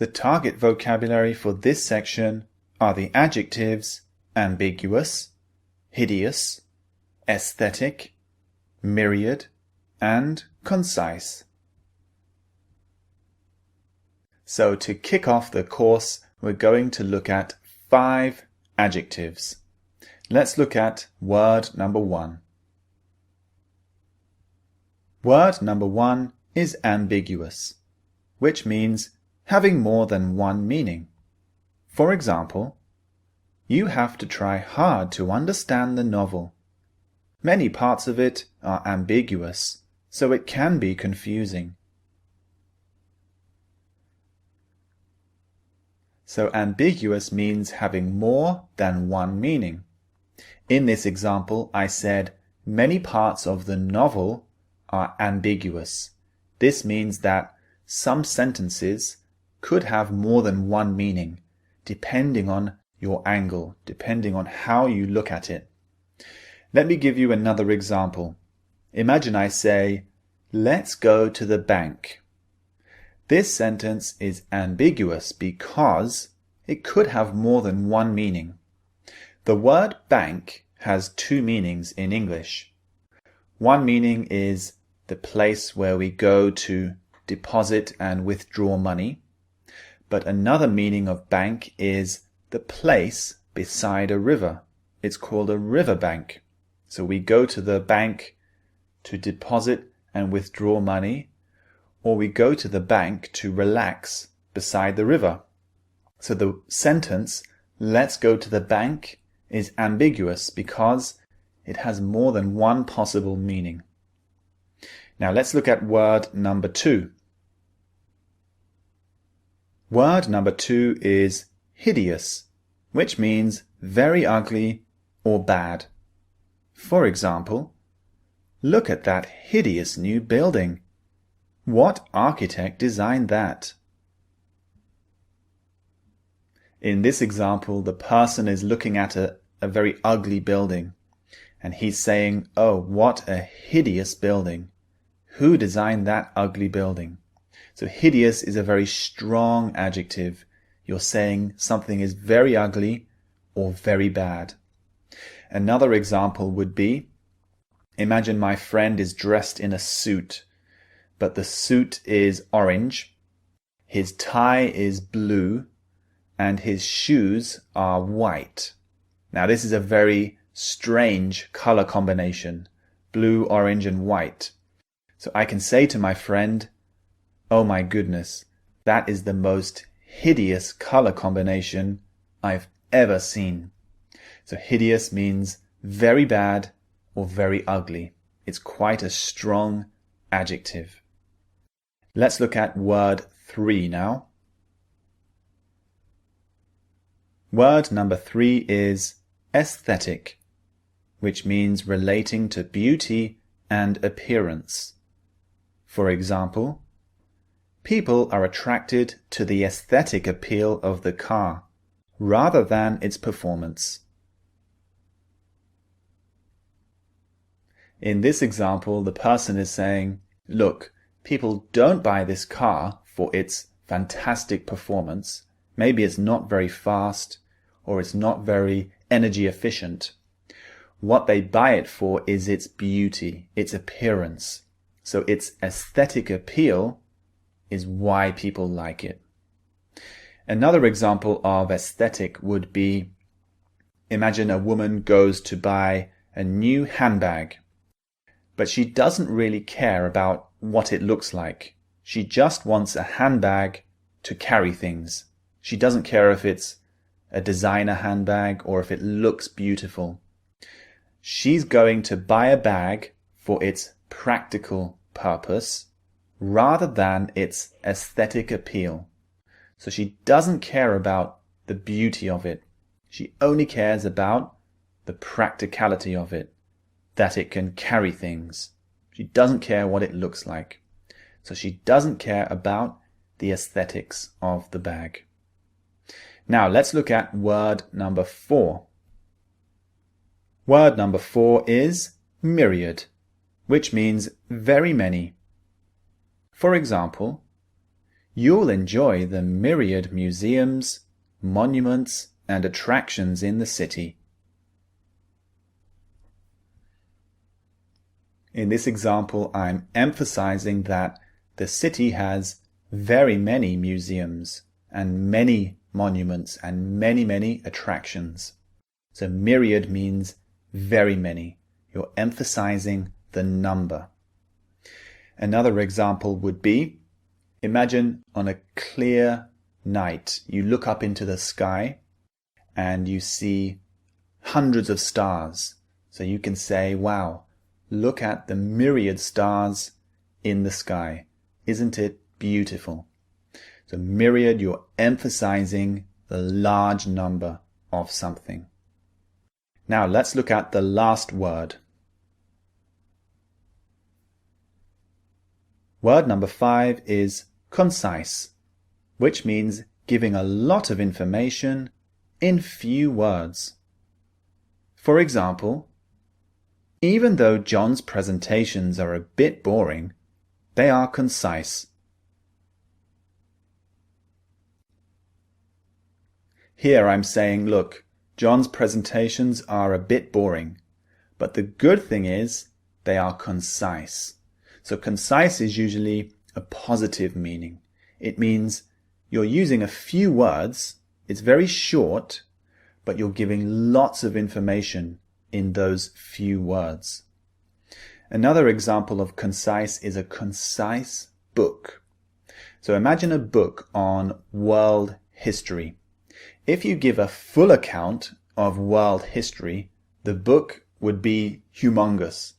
The target vocabulary for this section are the adjectives ambiguous, hideous, aesthetic, myriad, and concise. So to kick off the course, we're going to look at 5 adjectives. Let's look at word number 1. Word number 1 is ambiguous, which means having more than one meaning. For example, you have to try hard to understand the novel. Many parts of it are ambiguous, so it can be confusing. So ambiguous means having more than one meaning. In this example, I said many parts of the novel are ambiguous. This means that some sentences could have more than one meaning, depending on your angle, depending on how you look at it. Let me give you another example. Imagine I say, let's go to the bank. This sentence is ambiguous because it could have more than one meaning. The word bank has 2 meanings in English. One meaning is the place where we go to deposit and withdraw money. But another meaning of bank is the place beside a river. It's called a river bank. So we go to the bank to deposit and withdraw money, or we go to the bank to relax beside the river. So the sentence, let's go to the bank, is ambiguous because it has more than one possible meaning. Now let's look at word number 2. Word number 2 is hideous, which means very ugly or bad. For example, look at that hideous new building. What architect designed that? In this example, the person is looking at a very ugly building, and he's saying, "Oh, what a hideous building. Who designed that ugly building?" So hideous is a very strong adjective. You're saying something is very ugly or very bad. Another example would be, imagine my friend is dressed in a suit, but the suit is orange, his tie is blue, and his shoes are white. Now this is a very strange color combination, blue, orange, and white. So I can say to my friend, "Oh my goodness, that is the most hideous color combination I've ever seen." So hideous means very bad or very ugly. It's quite a strong adjective. Let's look at word 3 now. Word number 3 is aesthetic, which means relating to beauty and appearance. For example, people are attracted to the aesthetic appeal of the car rather than its performance. In this example, the person is saying, look, people don't buy this car for its fantastic performance. Maybe it's not very fast or it's not very energy efficient. What they buy it for is its beauty, its appearance. So its aesthetic appeal is why people like it. Another example of aesthetic would be, imagine a woman goes to buy a new handbag, but she doesn't really care about what it looks like. She just wants a handbag to carry things. She doesn't care if it's a designer handbag or if it looks beautiful. She's going to buy a bag for its practical purpose rather than its aesthetic appeal. So she doesn't care about the beauty of it. She only cares about the practicality of it, that it can carry things. She doesn't care what it looks like. So she doesn't care about the aesthetics of the bag. Now let's look at word number 4. Word number 4 is myriad, which means very many. For example, You'll enjoy the myriad museums, monuments, and attractions in the city. In this example, I'm emphasizing that the city has very many museums and many monuments and many attractions. So myriad means very many. You're emphasizing the number. Another example would be, imagine on a clear night, you look up into the sky and you see hundreds of stars. So you can say, wow, look at the myriad stars in the sky. Isn't it beautiful? So myriad, you're emphasizing the large number of something. Now let's look at the last word. Word number 5 is concise, which means giving a lot of information in few words. For example, even though John's presentations are a bit boring, they are concise. Here I'm saying, look, John's presentations are a bit boring, but the good thing is they are concise. So concise is usually a positive meaning. It means you're using a few words, it's very short, but you're giving lots of information in those few words. Another example of concise is a concise book. So imagine a book on world history. If you give a full account of world history, the book would be humongous.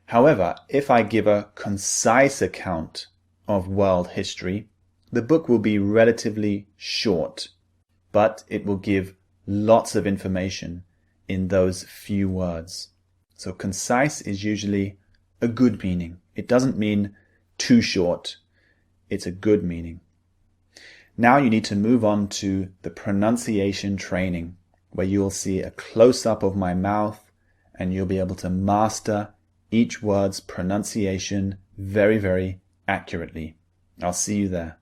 However, if I give a concise account of world history, the book will be relatively short, but it will give lots of information in those few words. So concise is usually a good meaning. It doesn't mean too short. It's a good meaning. Now you need to move on to the pronunciation training, where you'll see a close-up of my mouth and you'll be able to master each word's pronunciation very accurately. I'll see you there.